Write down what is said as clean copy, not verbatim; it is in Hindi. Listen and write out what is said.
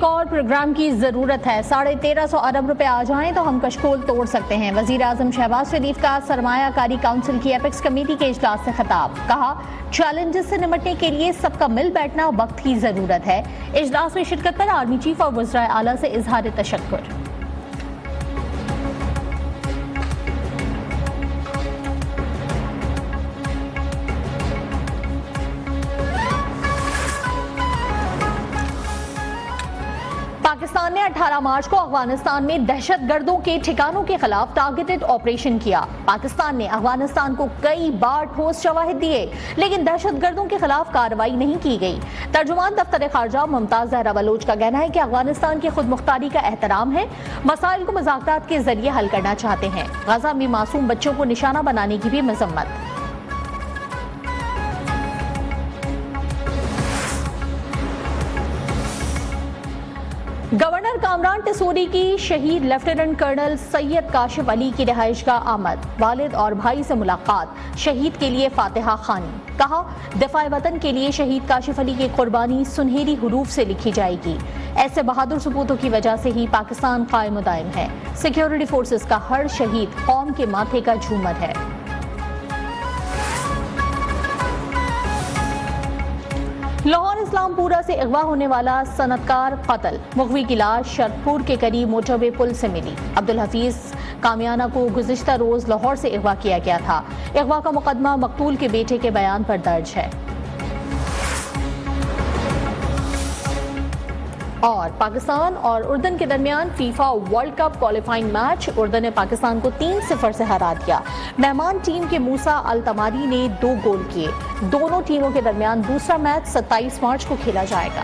एक और प्रोग्राम की जरूरत है। 1350 अरब रुपए आ जाएं तो हम कशकोल तोड़ सकते हैं। वजीर आजम शहबाज शरीफ का सरमायाकारी काउंसिल की एपेक्स कमेटी के इजलास से खिताब। कहा, चैलेंजेस से निपटने के लिए सबका मिल बैठना वक्त की जरूरत है। इजलास में शिरकत पर आर्मी चीफ और वज़राए आला से इजहार तशक्कुर। पाकिस्तान ने 18 मार्च को अफगानिस्तान में दहशतगर्दों के ठिकानों के खिलाफ टारगेटेड ऑपरेशन किया। पाकिस्तान ने अफगानिस्तान को कई बार ठोस शवाहिद दिए, लेकिन दहशतगर्दों के खिलाफ कार्रवाई नहीं की गई। तर्जुमान दफ्तर खारजा मुमताज जहरा बलोच का कहना है कि अफगानिस्तान की खुद मुख्तारी का एहतराम है, मसाइल को मुज़ाकरात के जरिए हल करना चाहते हैं। गजा में मासूम बच्चों को निशाना बनाने की भी मजम्मत। गवर्नर कामरान टिसोरी की शहीद लेफ्टिनेंट कर्नल सैयद काशिफ अली की रिहाइशगाह आमद। वालिद और भाई से मुलाकात, शहीद के लिए फातिहा खानी। कहा, दिफाए वतन के लिए शहीद काशिफ अली की कुर्बानी सुनहरी हुरूफ से लिखी जाएगी। ऐसे बहादुर सपूतों की वजह से ही पाकिस्तान कायम दायम है। सिक्योरिटी फोर्सेस का हर शहीद कौम के माथे का झूमर है। लाहौर इस्लामपुरा से अगवा होने वाला सनतकार कत्ल। मुगवी की लाश शरतपुर के करीब मोटरवे पुल से मिली। अब्दुल हफीज कामियाना को गुज़िश्ता रोज लाहौर से अगवा किया गया था। अगवा का मुकदमा मकतूल के बेटे के बयान पर दर्ज है। और पाकिस्तान और उर्दन के दरमियान FIFA world cup qualifying match. उर्दन ने पाकिस्तान को 3-0 से हरा दिया। मेहमान टीम के मूसा अल तमारी ने 2 गोल किए। दोनों टीमों के दरमियान दूसरा मैच 27 मार्च को खेला जाएगा।